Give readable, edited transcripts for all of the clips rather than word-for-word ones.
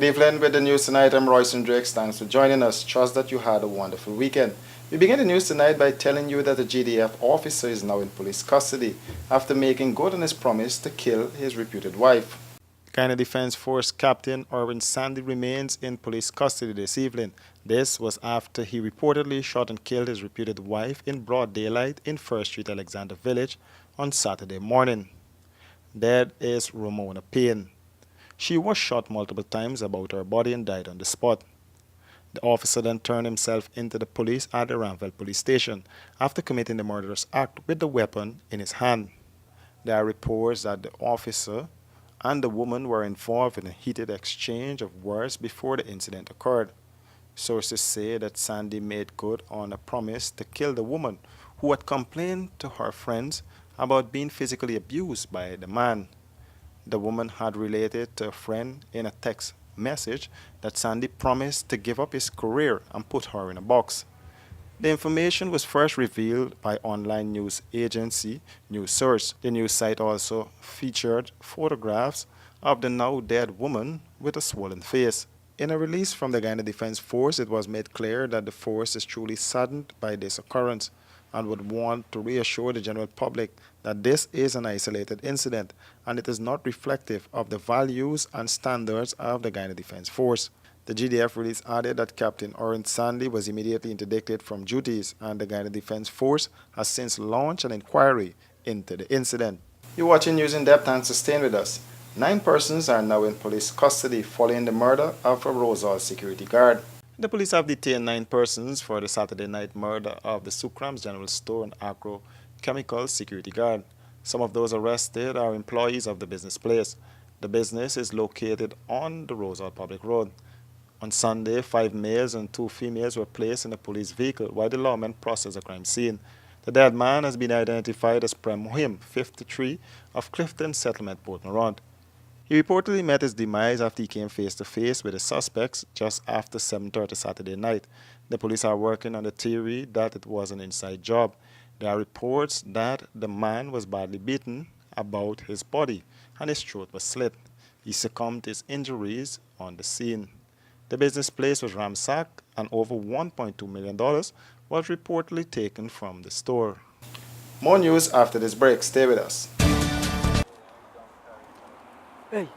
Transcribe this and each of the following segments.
evening with the news tonight. I'm Royce Drake. Thanks for joining us. Trust that you had a wonderful weekend. We begin the news tonight by telling you that the GDF officer is now in police custody after making good on his promise to kill his reputed wife. Guyana Defense Force Captain Orin Sandy remains in police custody this evening. This was after he reportedly shot and killed his reputed wife in broad daylight in First Street, Alexander Village on Saturday morning. Dead is Ramona Payne. She was shot multiple times about her body and died on the spot. The officer then turned himself into the police at the Ranville police station after committing the murderous act with the weapon in his hand. There are reports that the officer and the woman were involved in a heated exchange of words before the incident occurred. Sources say that Sandy made good on a promise to kill the woman who had complained to her friends about being physically abused by the man. The woman had related to a friend in a text message that Sandy promised to give up his career and put her in a box. The information was first revealed by online news agency News Source. The news site also featured photographs of the now dead woman with a swollen face. In a release from the Guyana Defense Force, it was made clear that the force is truly saddened by this occurrence and would want to reassure the general public that this is an isolated incident and it is not reflective of the values and standards of the Guyana Defense Force. The GDF release added that Captain Orin Sandy was immediately interdicted from duties and the Guyana Defense Force has since launched an inquiry into the incident. You're watching News in Depth and staying with us. 9 persons are now in police custody following the murder of a Rosal security guard. The police have detained 9 persons for the Saturday night murder of the Sucrams General Store and Agro Chemicals security guard. Some of those arrested are employees of the business place. The business is located on the Rosal Public Road. On Sunday, 5 males and 2 females were placed in a police vehicle while the lawmen processed the crime scene. The dead man has been identified as Prem Mohim, 53, of Clifton Settlement, Port Morant. He reportedly met his demise after he came face-to-face with the suspects just after 7:30 Saturday night. The police are working on the theory that it was an inside job. There are reports that the man was badly beaten about his body and his throat was slit. He succumbed to his injuries on the scene. The business place was ransacked and over $1.2 million was reportedly taken from the store. More news after this break. Stay with us. Hey,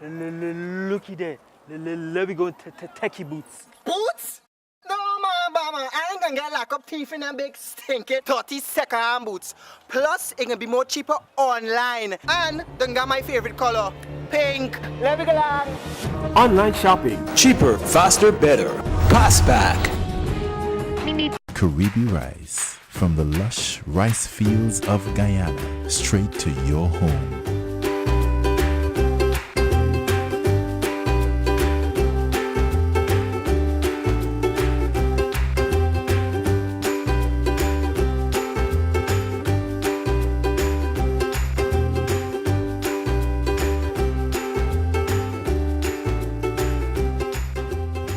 looky there. Let me go techie boots. Boots? No, man, I ain't gonna get lock up teeth in them big stinky 30-second boots. Plus, it can be more cheaper online. And then got my favorite color, pink. Let me go along. Online shopping. Cheaper, faster, better. Passback. Karibi Rice. From the lush rice fields of Guyana, straight to your home.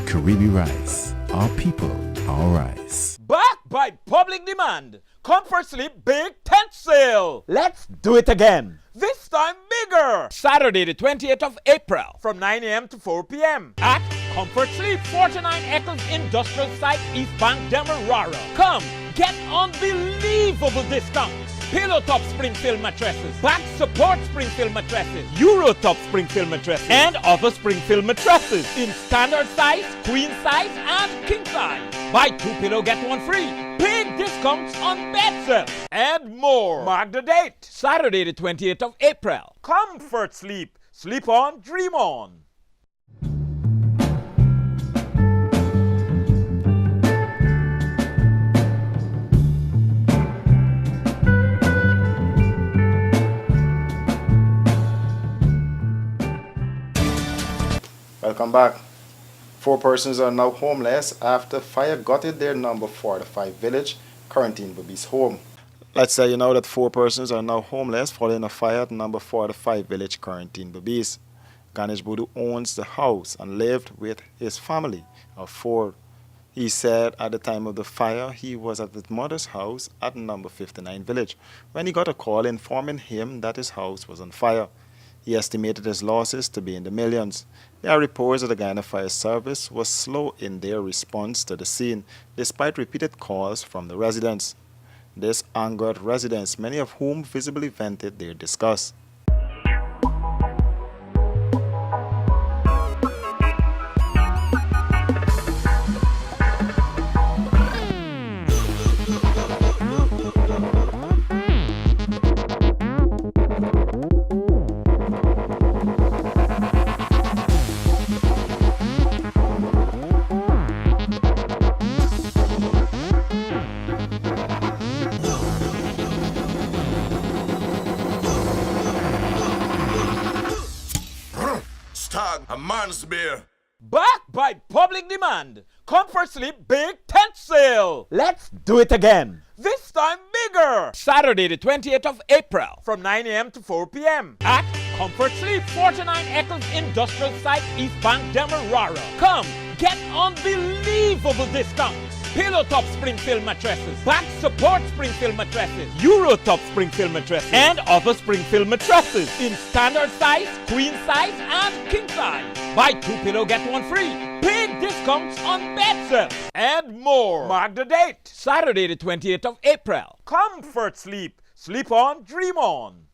Karibi Rice. Our people, our rice. Backed by public demand, Comfort Sleep Big Tent Sale. Let's do it again. This time bigger. Saturday the 28th of April from 9 a.m. to 4 p.m. at Comfort Sleep, 49 Eccles Industrial Site, East Bank, Demerara. Come, get unbelievable discounts. Pillow Top Springfield mattresses, Back Support Springfield mattresses, Euro Top Springfield mattresses, and other Springfield mattresses in standard size, queen size, and king size. Buy 2 pillow, get 1 free. Big discounts on bed sets and more. Mark the date, Saturday the 28th of April. Comfort Sleep. Sleep on, dream on. Welcome back. 4 persons are now homeless after fire gutted their number 45 village, Quarantine Babies home. Let's say you know that 4 persons are now homeless following a fire at number 45 village, Quarantine Babies. Ganesh Budu owns the house and lived with his family of 4. He said at the time of the fire he was at his mother's house at number 59 village when he got a call informing him that his house was on fire. He estimated his losses to be in the millions. There are reports that the Guyana Fire Service was slow in their response to the scene, despite repeated calls from the residents. This angered residents, many of whom visibly vented their disgust. Stag, a man's beer. Backed by public demand, Comfort Sleep Big Tent Sale. Let's do it again. This time bigger. Saturday the 28th of April from 9 a.m. to 4 p.m. at Comfort Sleep, 49 Eccles Industrial Site, East Bank, Demerara. Come, get unbelievable discounts. Pillow Top Spring-Filled mattresses, Back Support Spring-Filled mattresses, Euro Top Spring-Filled mattresses, and other Spring-Filled mattresses in standard size, queen size, and king size. Buy 2 pillow, get 1 free. Big discounts on bed sets and more. Mark the date, Saturday the 28th of April. Comfort Sleep. Sleep on, dream on.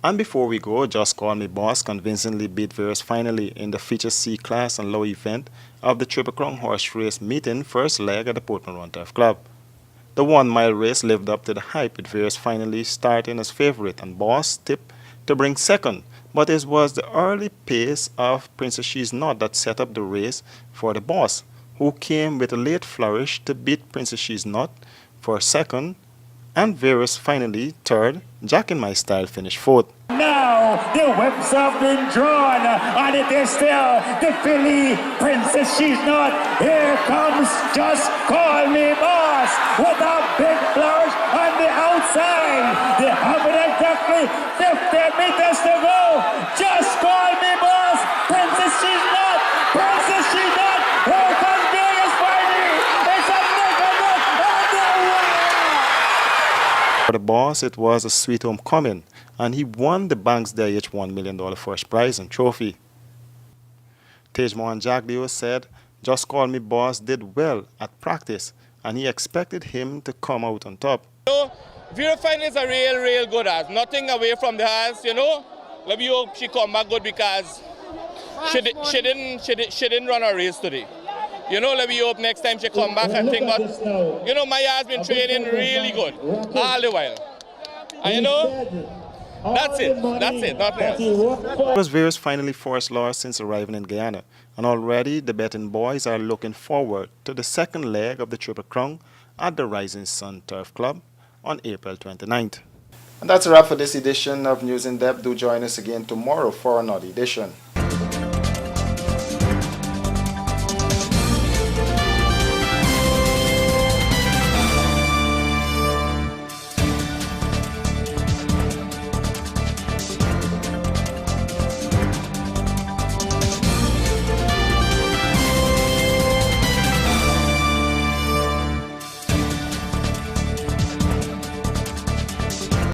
And before we go, Just Call Me Boss convincingly beat Verus finally in the Feature C class and low event of the Triple Crown Horse Race meeting first leg at the Portman Run Turf Club. The 1 mile race lived up to the hype with Verus finally starting as favorite and Boss tipped to bring second, but it was the early pace of Princess She's Not that set up the race for the Boss, who came with a late flourish to beat Princess She's Not for second, and Verus finally third. Jack in My Style finished fourth. Now the whips have been drawn, and it is still the filly Princess She's Not. Here comes Just Call Me Boss with a big flourish on the outside. They have it exactly 50 meters to go. Just Call Me Boss, Princess She's Not, Princess She's Not. Here comes Vegas Party. It's a neck and neck on the way. For the Boss, it was a sweet homecoming, and he won the Banks DIH $1 million first prize and trophy. Tejmohan Jagdeo said, Just Call Me Boss did well at practice, and he expected him to come out on top. Vera Fine is a real good ass. Nothing away from the hands, you know. Let me hope she come back good because she didn't run a race today. You know, let me hope next time she come back and think, but you know, Maya has been training really good all the while. And you know, that's it, nothing else. It was Verus finally first loss since arriving in Guyana, and already the betting boys are looking forward to the second leg of the Triple Crown at the Rising Sun Turf Club on April 29th. And that's a wrap for this edition of News in Depth. Do join us again tomorrow for another edition.